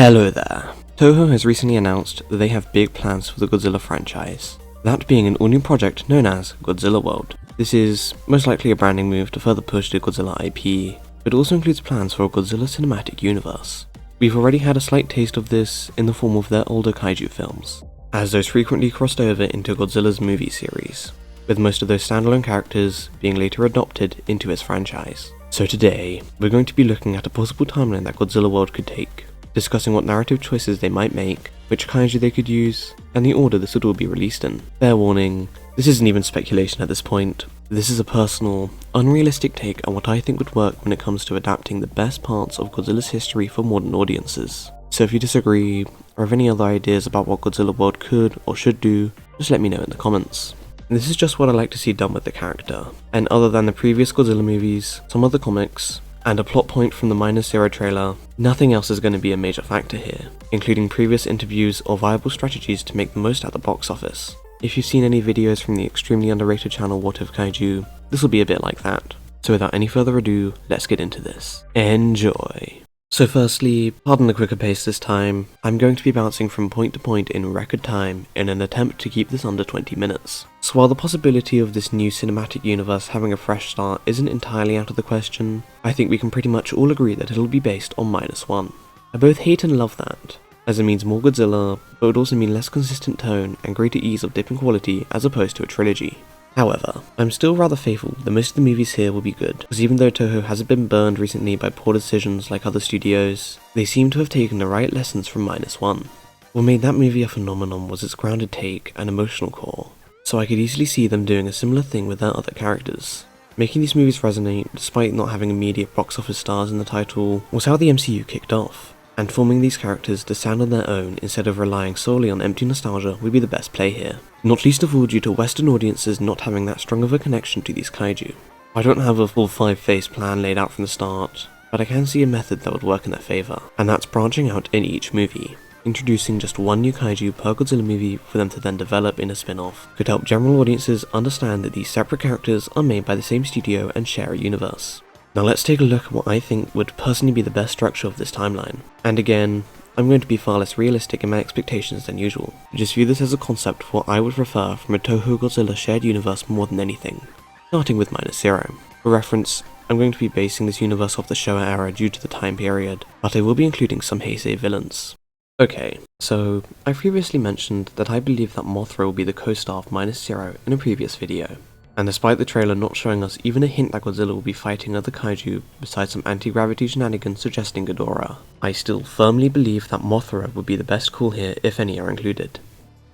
Hello there. Toho has recently announced that they have big plans for the Godzilla franchise, that being an all-new project known as Godzilla World. This is most likely a branding move to further push the Godzilla IP, but also includes plans for a Godzilla Cinematic Universe. We've already had a slight taste of this in the form of their older kaiju films, as those frequently crossed over into Godzilla's movie series, with most of those standalone characters being later adopted into its franchise. So today, we're going to be looking at a possible timeline that Godzilla World could take, discussing what narrative choices they might make, which kaiju they could use, and the order this would all be released in. Fair warning, this isn't even speculation at this point. This is a personal, unrealistic take on what I think would work when it comes to adapting the best parts of Godzilla's history for modern audiences. So if you disagree, or have any other ideas about what Godzilla World could or should do, just let me know in the comments. This is just what I like to see done with the character, and other than the previous Godzilla movies, some other comics, and a plot point from the -0 trailer, nothing else is going to be a major factor here, including previous interviews or viable strategies to make the most at the box office. If you've seen any videos from the extremely underrated channel What If Kaiju, this will be a bit like that. So without any further ado, let's get into this. Enjoy! So firstly, pardon the quicker pace this time, I'm going to be bouncing from point to point in record time in an attempt to keep this under 20 minutes. So while the possibility of this new cinematic universe having a fresh start isn't entirely out of the question, I think we can pretty much all agree that it'll be based on -1. I both hate and love that, as it means more Godzilla, but would also mean less consistent tone and greater ease of dipping quality as opposed to a trilogy. However, I'm still rather faithful that most of the movies here will be good, because even though Toho hasn't been burned recently by poor decisions like other studios, they seem to have taken the right lessons from -1. What made that movie a phenomenon was its grounded take and emotional core, so I could easily see them doing a similar thing with their other characters. Making these movies resonate, despite not having immediate box office stars in the title, was how the MCU kicked off, and forming these characters to stand on their own instead of relying solely on empty nostalgia would be the best play here. Not least of all due to Western audiences not having that strong of a connection to these kaiju. I don't have a full 5-phase plan laid out from the start, but I can see a method that would work in their favour, and that's branching out in each movie. Introducing just one new kaiju per Godzilla movie for them to then develop in a spin-off could help general audiences understand that these separate characters are made by the same studio and share a universe. Now let's take a look at what I think would personally be the best structure of this timeline. And again, I'm going to be far less realistic in my expectations than usual. Just view this as a concept for what I would prefer from a Toho Godzilla shared universe more than anything. Starting with -0. For reference, I'm going to be basing this universe off the Showa era due to the time period, but I will be including some Heisei villains. Okay, so I previously mentioned that I believe that Mothra will be the co-star of -0 in a previous video. And despite the trailer not showing us even a hint that Godzilla will be fighting other kaiju besides some anti-gravity shenanigans suggesting Ghidorah, I still firmly believe that Mothra would be the best call here if any are included.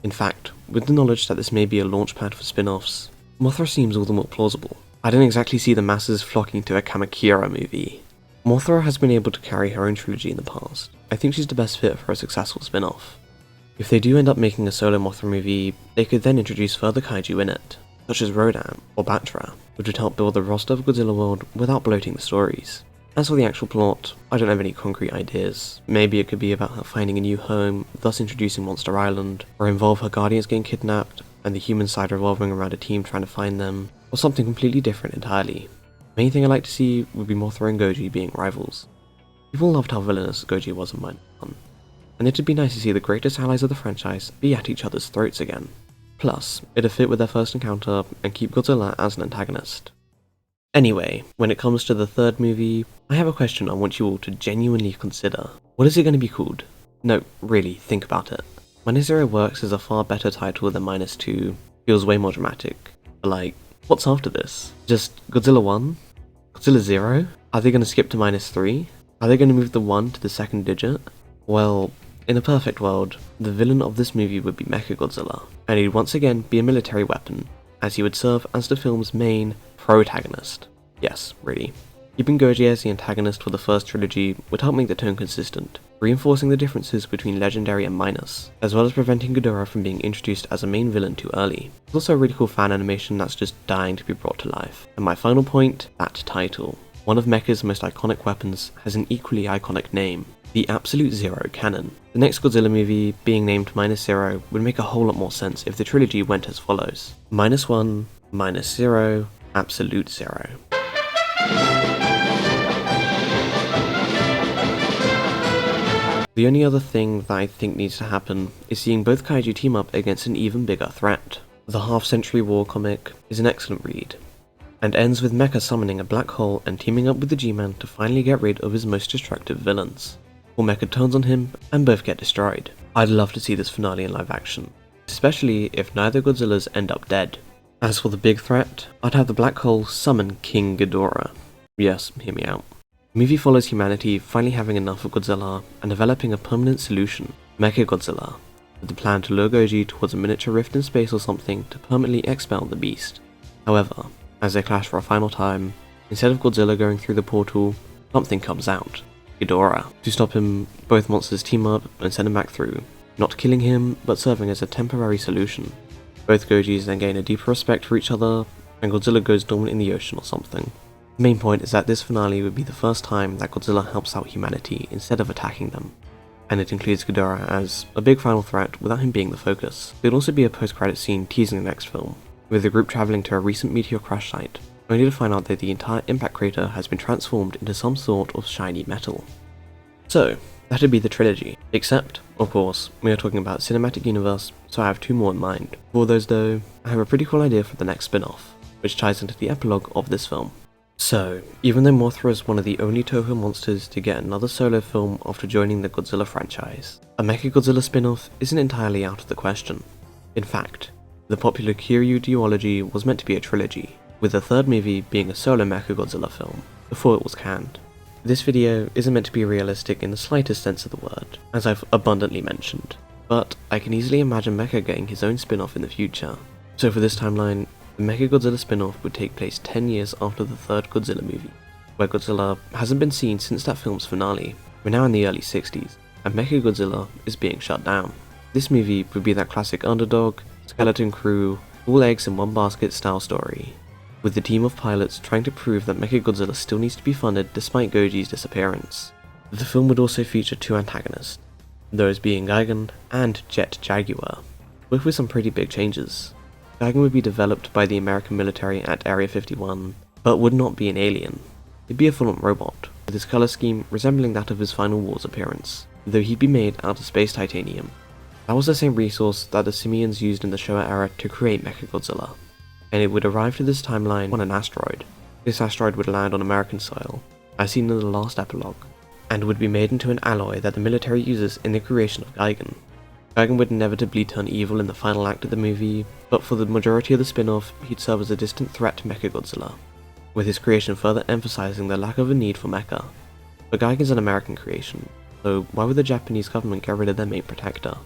In fact, with the knowledge that this may be a launchpad for spin-offs, Mothra seems all the more plausible. I don't exactly see the masses flocking to a Kamakura movie. Mothra has been able to carry her own trilogy in the past. I think she's the best fit for a successful spin-off. If they do end up making a solo Mothra movie, they could then introduce further kaiju in it, such as Rodan or Batra, which would help build the roster of Godzilla World without bloating the stories. As for the actual plot, I don't have any concrete ideas. Maybe it could be about her finding a new home, thus introducing Monster Island, or involve her guardians getting kidnapped, and the human side revolving around a team trying to find them, or something completely different entirely. The main thing I'd like to see would be Mothra and Goji being rivals. People loved how villainous Goji was in -1, and it'd be nice to see the greatest allies of the franchise be at each other's throats again. Plus, it'd fit with their first encounter and keep Godzilla as an antagonist. Anyway, when it comes to the third movie, I have a question I want you all to genuinely consider. What is it going to be called? No, really, think about it. -0 works as a far better title than -2, feels way more dramatic. But like, what's after this? Just Godzilla 1? Godzilla 0? Are they going to skip to -3? Are they going to move the 1 to the second digit? Well, in a perfect world, the villain of this movie would be MechaGodzilla, and he'd once again be a military weapon, as he would serve as the film's main protagonist. Yes, really. Keeping Goji as the antagonist for the first trilogy would help make the tone consistent, reinforcing the differences between Legendary and Minus, as well as preventing Ghidorah from being introduced as a main villain too early. There's also a really cool fan animation that's just dying to be brought to life. And my final point, that title. One of Mecha's most iconic weapons has an equally iconic name, the Absolute Zero Cannon. The next Godzilla movie, being named -0, would make a whole lot more sense if the trilogy went as follows: -1, -0, Absolute Zero. The only other thing that I think needs to happen is seeing both kaiju team up against an even bigger threat. The Half-Century War comic is an excellent read, and ends with Mecha summoning a black hole and teaming up with the G-Man to finally get rid of his most destructive villains. Or Mecha turns on him and both get destroyed. I'd love to see this finale in live action, especially if neither Godzillas end up dead. As for the big threat, I'd have the black hole summon King Ghidorah. Yes, hear me out. The movie follows humanity finally having enough of Godzilla and developing a permanent solution, MechaGodzilla, with the plan to lure Goji towards a miniature rift in space or something to permanently expel the beast. However, as they clash for a final time, instead of Godzilla going through the portal, something comes out, Ghidorah. To stop him, both monsters team up and send him back through, not killing him, but serving as a temporary solution. Both Gojis then gain a deeper respect for each other, and Godzilla goes dormant in the ocean or something. The main point is that this finale would be the first time that Godzilla helps out humanity instead of attacking them, and it includes Ghidorah as a big final threat without him being the focus. There'd also be a post-credit scene teasing the next film, with the group travelling to a recent meteor crash site, only to find out that the entire impact crater has been transformed into some sort of shiny metal. So, that'd be the trilogy, except, of course, we are talking about Cinematic Universe, so I have two more in mind. For those though, I have a pretty cool idea for the next spin-off, which ties into the epilogue of this film. So, even though Mothra is one of the only Toho monsters to get another solo film after joining the Godzilla franchise, a MechaGodzilla spin-off isn't entirely out of the question. In fact, the popular Kiryu duology was meant to be a trilogy, with the third movie being a solo MechaGodzilla film, before it was canned. This video isn't meant to be realistic in the slightest sense of the word, as I've abundantly mentioned, but I can easily imagine Mecha getting his own spin-off in the future. So for this timeline, the MechaGodzilla spin-off would take place 10 years after the third Godzilla movie, where Godzilla hasn't been seen since that film's finale. We're now in the early 60s, and MechaGodzilla is being shut down. This movie would be that classic underdog, skeleton crew, all eggs in one basket style story, with the team of pilots trying to prove that MechaGodzilla still needs to be funded despite Goji's disappearance. The film would also feature two antagonists, those being Gigan and Jet Jaguar, both with some pretty big changes. Gigan would be developed by the American military at Area 51, but would not be an alien. He'd be a full-on robot, with his colour scheme resembling that of his Final Wars appearance, though he'd be made out of space titanium. That was the same resource that the Simians used in the Showa era to create MechaGodzilla, and it would arrive to this timeline on an asteroid. This asteroid would land on American soil, as seen in the last epilogue, and would be made into an alloy that the military uses in the creation of Gigan. Gigan would inevitably turn evil in the final act of the movie, but for the majority of the spin-off, he'd serve as a distant threat to MechaGodzilla, with his creation further emphasizing the lack of a need for mecha. But Gigan's an American creation, so why would the Japanese government get rid of their main protector?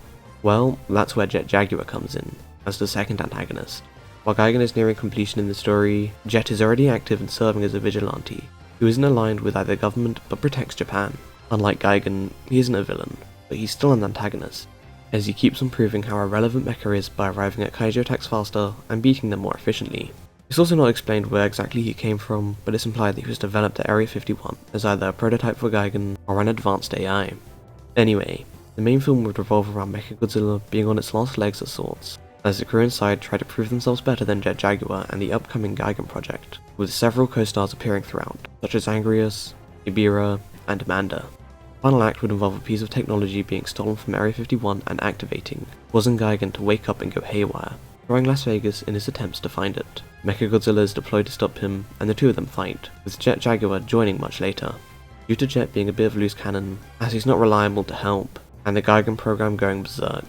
Well, that's where Jet Jaguar comes in, as the second antagonist. While Gigan is nearing completion in the story, Jet is already active and serving as a vigilante, who isn't aligned with either government but protects Japan. Unlike Gigan, he isn't a villain, but he's still an antagonist, as he keeps on proving how irrelevant Mecha is by arriving at kaiju attacks faster and beating them more efficiently. It's also not explained where exactly he came from, but it's implied that he was developed at Area 51 as either a prototype for Gigan or an advanced AI. Anyway, the main film would revolve around MechaGodzilla being on its last legs of sorts, as the crew inside try to prove themselves better than Jet Jaguar and the upcoming Gigan project, with several co-stars appearing throughout, such as Angrius, Ibira, and Amanda. The final act would involve a piece of technology being stolen from Area 51 and activating, causing Gigan to wake up and go haywire, throwing Las Vegas in his attempts to find it. MechaGodzilla is deployed to stop him, and the two of them fight, with Jet Jaguar joining much later. Due to Jet being a bit of a loose cannon, as he's not reliable to help, and the Gigan program going berserk,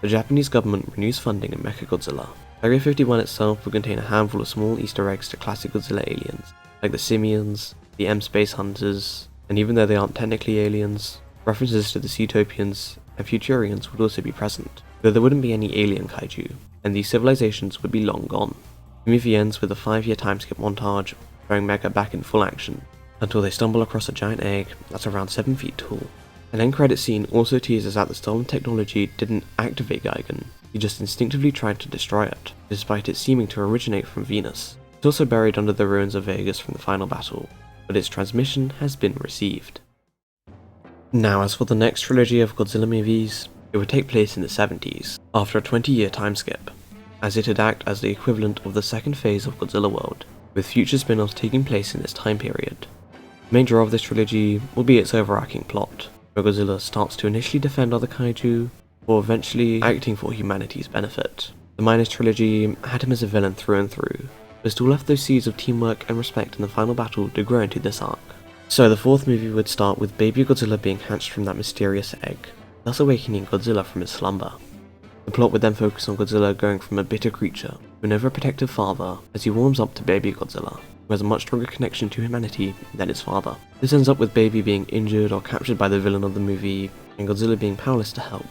the Japanese government renews funding in MechaGodzilla. Area 51 itself will contain a handful of small Easter eggs to classic Godzilla aliens, like the Simians, the M-Space Hunters, and even though they aren't technically aliens, references to the Seatopians and Futurians would also be present, though there wouldn't be any alien kaiju, and these civilizations would be long gone. The movie ends with a 5-year timeskip montage, throwing Mecha back in full action, until they stumble across a giant egg that's around 7 feet tall. An end credit scene also teases that the stolen technology didn't activate Gigan, he just instinctively tried to destroy it, despite it seeming to originate from Venus. It's also buried under the ruins of Vegas from the final battle, but its transmission has been received. Now as for the next trilogy of Godzilla movies, it would take place in the 70s, after a 20-year timeskip, as it'd act as the equivalent of the second phase of Godzilla World, with future spin-offs taking place in this time period. The main draw of this trilogy will be its overarching plot, where Godzilla starts to initially defend other kaiju, before eventually acting for humanity's benefit. The Minus trilogy had him as a villain through and through, but still left those seeds of teamwork and respect in the final battle to grow into this arc. So the fourth movie would start with baby Godzilla being hatched from that mysterious egg, thus awakening Godzilla from his slumber. The plot would then focus on Godzilla going from a bitter creature to an overprotective father as he warms up to baby Godzilla, who has a much stronger connection to humanity than his father. This ends up with baby being injured or captured by the villain of the movie, and Godzilla being powerless to help,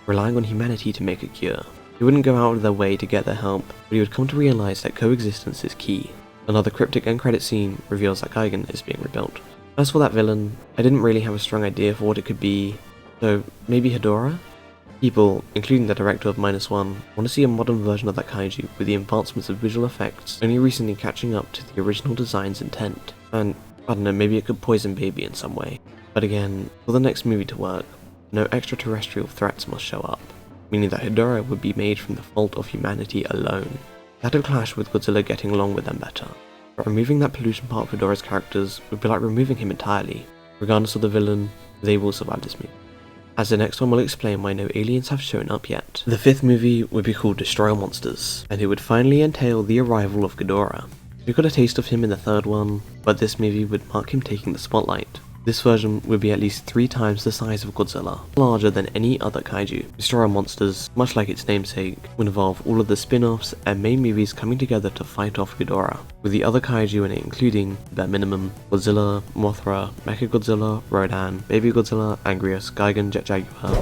relying on humanity to make a cure. He wouldn't go out of their way to get their help, but he would come to realize that coexistence is key. Another cryptic end credit scene reveals that Gigan is being rebuilt. As for that villain, I didn't really have a strong idea for what it could be, so maybe Hedorah? People, including the director of -1, want to see a modern version of that kaiju with the advancements of visual effects only recently catching up to the original design's intent, and I don't know, maybe it could poison baby in some way. But again, for the next movie to work, no extraterrestrial threats must show up, meaning that Hedorah would be made from the fault of humanity alone. That would clash with Godzilla getting along with them better, but removing that pollution part of Hedorah's characters would be like removing him entirely. Regardless of the villain, they will survive this movie. As the next one will explain why no aliens have shown up yet. The fifth movie would be called Destroy All Monsters, and it would finally entail the arrival of Ghidorah. We got a taste of him in the third one, but this movie would mark him taking the spotlight. This version would be at least 3 times the size of Godzilla, larger than any other kaiju. Destroy All Monsters, much like its namesake, would involve all of the spin-offs and main movies coming together to fight off Ghidorah, with the other kaiju in it including, bare minimum, Godzilla, Mothra, MechaGodzilla, Rodan, Baby Godzilla, Angrius, Gigan, Jet Jaguar,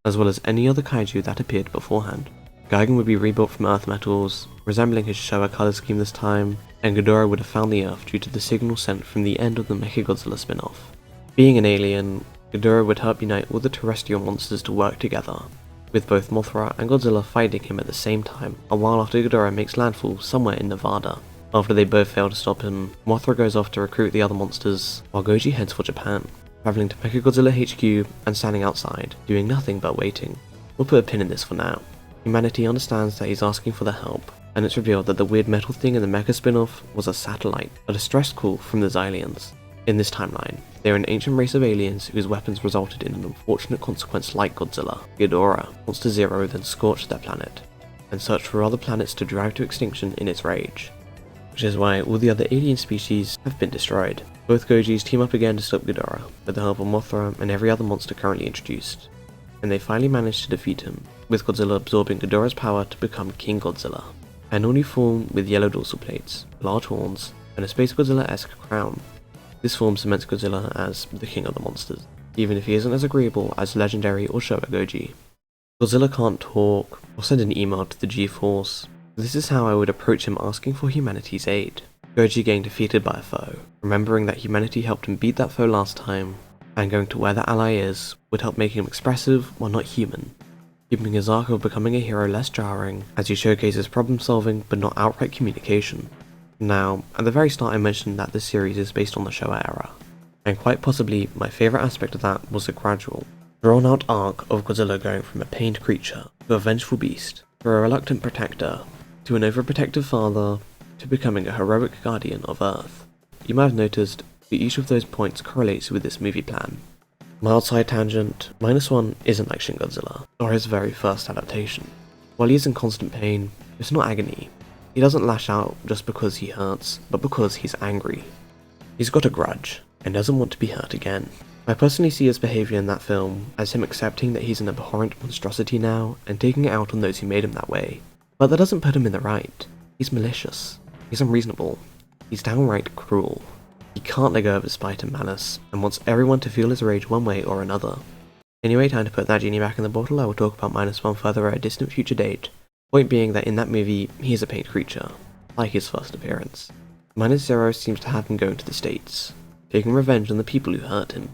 as well as any other kaiju that appeared beforehand. Gigan would be rebuilt from Earth metals, resembling his Showa color scheme this time, and Ghidorah would have found the Earth due to the signal sent from the end of the MechaGodzilla spin-off. Being an alien, Ghidorah would help unite all the terrestrial monsters to work together, with both Mothra and Godzilla fighting him at the same time, a while after Ghidorah makes landfall somewhere in Nevada. After they both fail to stop him, Mothra goes off to recruit the other monsters, while Goji heads for Japan, travelling to MechaGodzilla HQ and standing outside, doing nothing but waiting. We'll put a pin in this for now. Humanity understands that he's asking for their help, and it's revealed that the weird metal thing in the Mecha spin-off was a satellite, a distress call from the Xylians. In this timeline, they are an ancient race of aliens whose weapons resulted in an unfortunate consequence like Godzilla. Ghidorah wants to zero then scorch their planet, and search for other planets to drive to extinction in its rage, which is why all the other alien species have been destroyed. Both Gojis team up again to stop Ghidorah, with the help of Mothra and every other monster currently introduced, and they finally manage to defeat him, with Godzilla absorbing Ghidorah's power to become King Godzilla. An all-new form with yellow dorsal plates, large horns, and a Space Godzilla-esque crown. This form cements Godzilla as the king of the monsters, even if he isn't as agreeable as legendary or Showa Goji. Godzilla can't talk or send an email to the G-Force. This is how I would approach him asking for humanity's aid. Goji getting defeated by a foe, remembering that humanity helped him beat that foe last time, and going to where the ally is would help make him expressive while not human, keeping his arc of becoming a hero less jarring as he showcases problem solving but not outright communication. Now, at the very start I mentioned that this series is based on the Showa era, and quite possibly my favourite aspect of that was the gradual, drawn out arc of Godzilla going from a pained creature to a vengeful beast, to a reluctant protector, to an overprotective father, to becoming a heroic guardian of Earth. You might have noticed that each of those points correlates with this movie plan. Mild side tangent, -1 isn't like Shin Godzilla, or his very first adaptation. While he is in constant pain, it's not agony. He doesn't lash out just because he hurts, but because he's angry. He's got a grudge, and doesn't want to be hurt again. I personally see his behaviour in that film as him accepting that he's an abhorrent monstrosity now, and taking it out on those who made him that way. But that doesn't put him in the right. He's malicious. He's unreasonable. He's downright cruel. He can't let go of his spite and malice, and wants everyone to feel his rage one way or another. Anyway, time to put that genie back in the bottle. I will talk about -1 further at a distant future date. Point being that in that movie, he is a painted creature, like his first appearance. -0 seems to have him going to the States, taking revenge on the people who hurt him.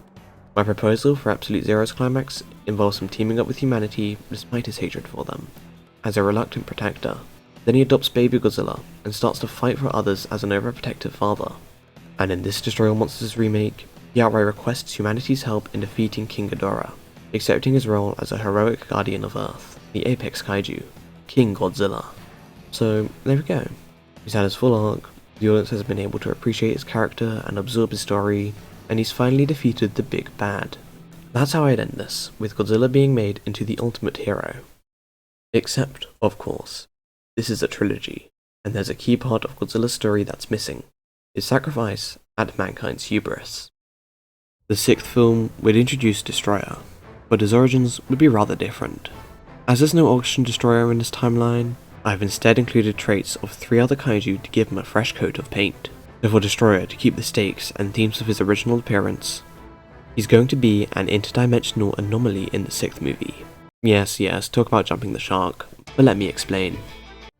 My proposal for Absolute Zero's climax involves him teaming up with humanity despite his hatred for them, as a reluctant protector. Then he adopts Baby Godzilla, and starts to fight for others as an overprotective father. And in this Destroy All Monsters remake, he outright requests humanity's help in defeating King Ghidorah, accepting his role as a heroic guardian of Earth, the apex kaiju, King Godzilla. So there we go. He's had his full arc, the audience has been able to appreciate his character and absorb his story, and he's finally defeated the big bad. That's how I'd end this, with Godzilla being made into the ultimate hero. Except, of course, this is a trilogy, and there's a key part of Godzilla's story that's missing: his sacrifice and mankind's hubris. The sixth film would introduce Destroyer, but his origins would be rather different. As there's no Oxygen Destroyer in this timeline, I've instead included traits of 3 other kaiju to give him a fresh coat of paint. So for Destroyer to keep the stakes and themes of his original appearance, he's going to be an interdimensional anomaly in the 6th movie. Yes, talk about jumping the shark, but let me explain.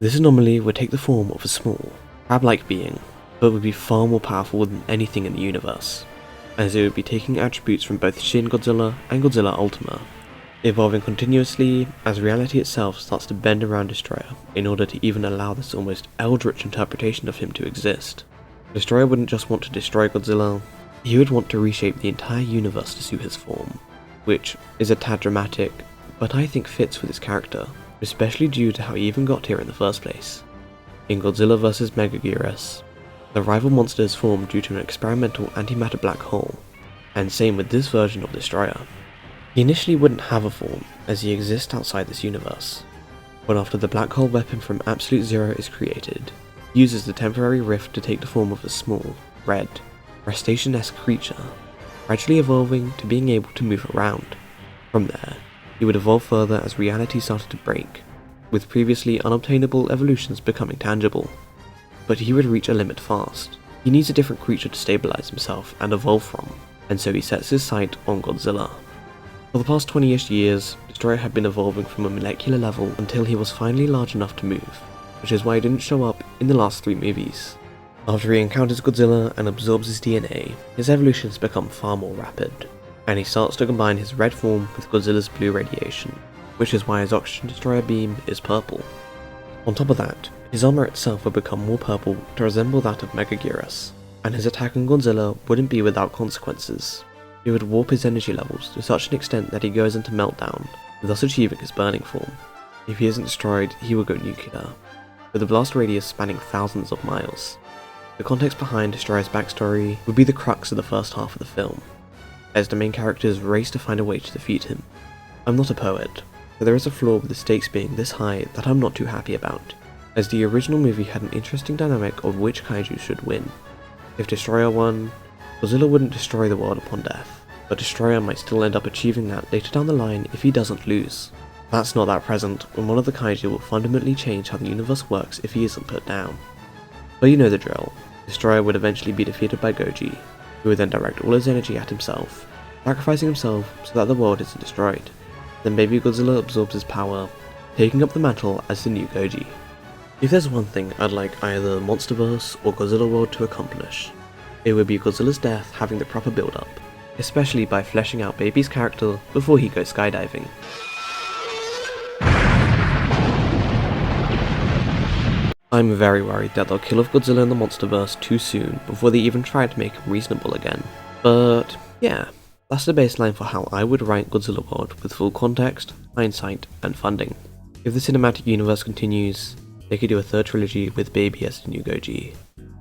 This anomaly would take the form of a small, crab-like being, but would be far more powerful than anything in the universe, as it would be taking attributes from both Shin Godzilla and Godzilla Ultima, evolving continuously as reality itself starts to bend around Destroyer in order to even allow this almost eldritch interpretation of him to exist. Destroyer wouldn't just want to destroy Godzilla, he would want to reshape the entire universe to suit his form, which is a tad dramatic, but I think fits with his character, especially due to how he even got here in the first place. In Godzilla vs MechaGodzilla, the rival monster is formed due to an experimental antimatter black hole, and same with this version of Destroyer. He initially wouldn't have a form, as he exists outside this universe, but after the black hole weapon from Absolute Zero is created, he uses the temporary rift to take the form of a small, red, crustacean-esque creature, gradually evolving to being able to move around. From there, he would evolve further as reality started to break, with previously unobtainable evolutions becoming tangible. But he would reach a limit fast. He needs a different creature to stabilize himself and evolve from, and so he sets his sight on Godzilla. For the past 20-ish years, Destroyer had been evolving from a molecular level until he was finally large enough to move, which is why he didn't show up in the last 3 movies. After he encounters Godzilla and absorbs his DNA, his evolutions become far more rapid, and he starts to combine his red form with Godzilla's blue radiation, which is why his Oxygen Destroyer beam is purple. On top of that, his armor itself would become more purple to resemble that of MechaGodzilla, and his attack on Godzilla wouldn't be without consequences. He would warp his energy levels to such an extent that he goes into meltdown, thus achieving his burning form. If he isn't destroyed, he will go nuclear, with a blast radius spanning thousands of miles. The context behind Destroyer's backstory would be the crux of the first half of the film, as the main characters race to find a way to defeat him. I'm not a poet, but there is a flaw with the stakes being this high that I'm not too happy about, as the original movie had an interesting dynamic of which kaiju should win. If Destroyer won, Godzilla wouldn't destroy the world upon death, but Destroyer might still end up achieving that later down the line if he doesn't lose. That's not that present when one of the kaiju will fundamentally change how the universe works if he isn't put down. But you know the drill. Destroyer would eventually be defeated by Goji, who would then direct all his energy at himself, sacrificing himself so that the world isn't destroyed. Then baby Godzilla absorbs his power, taking up the mantle as the new Goji. If there's one thing I'd like either Monsterverse or Godzilla World to accomplish, it would be Godzilla's death having the proper build-up, especially by fleshing out baby's character before he goes skydiving. I'm very worried that they'll kill off Godzilla in the Monsterverse too soon before they even try to make him reasonable again. But yeah, that's the baseline for how I would write Godzilla World with full context, hindsight, and funding. If the cinematic universe continues, they could do a 3rd trilogy with baby as the new Goji,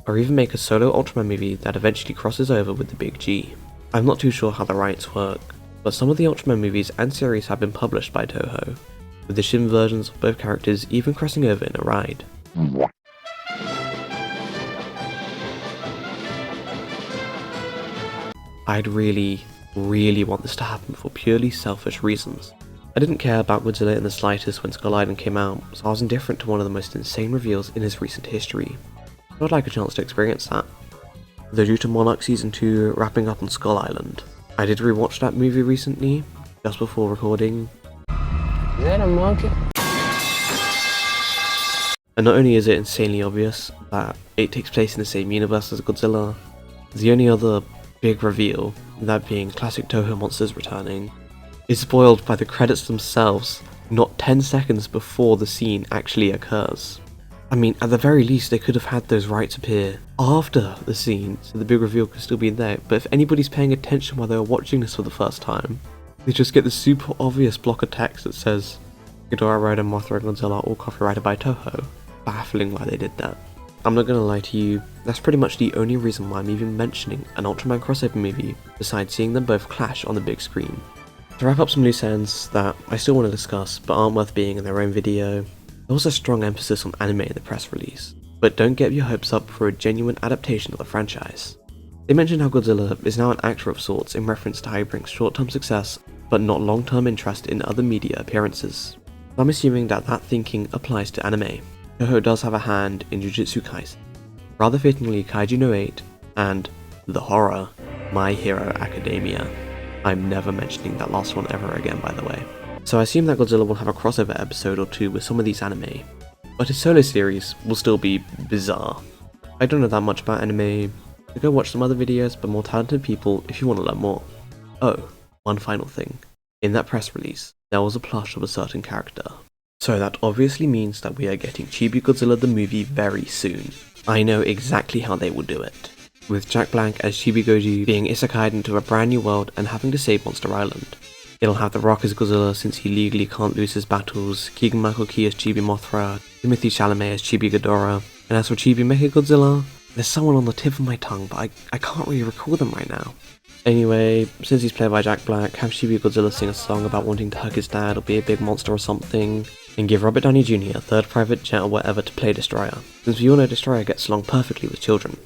or even make a solo Ultraman movie that eventually crosses over with the big G. I'm not too sure how the rights work, but some of the Ultraman movies and series have been published by Toho, with the Shin versions of both characters even crossing over in a ride. I'd really want this to happen for purely selfish reasons. I didn't care about Godzilla in the slightest when Skull Island came out, so I was indifferent to one of the most insane reveals in his recent history. So I'd like a chance to experience that. Though due to Monarch Season 2 wrapping up on Skull Island, I did rewatch that movie recently, just before recording. Is that a monkey? And not only is it insanely obvious that it takes place in the same universe as Godzilla, the only other big reveal, that being classic Toho monsters returning, is spoiled by the credits themselves not 10 seconds before the scene actually occurs. I mean, at the very least they could have had those rights appear after the scene so the big reveal could still be in there, but if anybody's paying attention while they were watching this for the first time, they just get the super obvious block of text that says Ghidorah, Mothra and Godzilla all copyrighted by Toho. Baffling why they did that. I'm not gonna lie to you, that's pretty much the only reason why I'm even mentioning an Ultraman crossover movie, besides seeing them both clash on the big screen. To wrap up some loose ends that I still want to discuss but aren't worth being in their own video, there was a strong emphasis on anime in the press release, but don't get your hopes up for a genuine adaptation of the franchise. They mentioned how Godzilla is now an actor of sorts in reference to how he brings short-term success but not long-term interest in other media appearances. I'm assuming that thinking applies to anime. Toho does have a hand in Jujutsu Kaisen, rather fittingly Kaiju no 8, and the horror, My Hero Academia. I'm never mentioning that last one ever again, by the way. So I assume that Godzilla will have a crossover episode or two with some of these anime, but his solo series will still be bizarre. I don't know that much about anime, so go watch some other videos by more talented people if you want to learn more. Oh, one final thing. In that press release, there was a plush of a certain character. So that obviously means that we are getting Chibi Godzilla the movie very soon. I know exactly how they will do it, with Jack Black as Chibi Goji being isekai'd into a brand new world and having to save Monster Island. It'll have The Rock as Godzilla since he legally can't lose his battles, Keegan-Michael Key as Chibi Mothra, Timothy Chalamet as Chibi Ghidorah, and as for Chibi MechaGodzilla, there's someone on the tip of my tongue, but I can't really recall them right now. Anyway, since he's played by Jack Black, have Chibi Godzilla sing a song about wanting to hug his dad or be a big monster or something, and give Robert Downey Jr. a third private jet or whatever to play Destroyer, since we all know Destroyer gets along perfectly with children.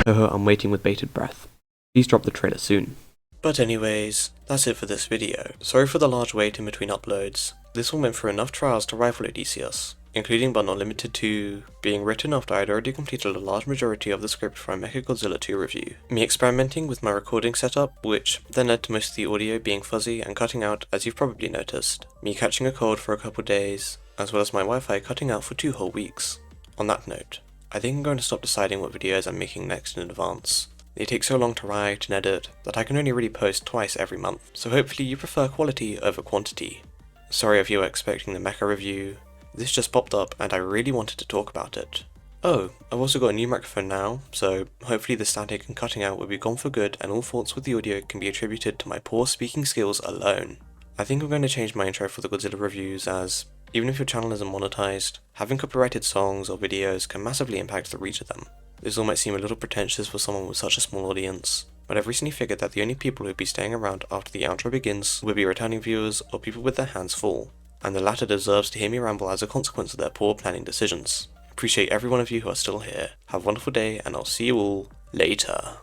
I'm waiting with bated breath. Please drop the trailer soon. But anyways, that's it for this video. Sorry for the large wait in between uploads. This one went through enough trials to rival Odysseus, including but not limited to being written after I had already completed a large majority of the script for my MechaGodzilla 2 review, me experimenting with my recording setup, which then led to most of the audio being fuzzy and cutting out as you've probably noticed, me catching a cold for a couple days, as well as my Wi-Fi cutting out for 2 whole weeks. On that note, I think I'm going to stop deciding what videos I'm making next in advance. They take so long to write and edit that I can only really post twice every month, so hopefully you prefer quality over quantity. Sorry if you were expecting the mecha review, this just popped up and I really wanted to talk about it. Oh, I've also got a new microphone now, so hopefully the static and cutting out will be gone for good and all faults with the audio can be attributed to my poor speaking skills alone. I think I'm going to change my intro for the Godzilla reviews as, even if your channel isn't monetized, having copyrighted songs or videos can massively impact the reach of them. This all might seem a little pretentious for someone with such a small audience, but I've recently figured that the only people who would be staying around after the outro begins would be returning viewers or people with their hands full, and the latter deserves to hear me ramble as a consequence of their poor planning decisions. Appreciate every one of you who are still here. Have a wonderful day, and I'll see you all later.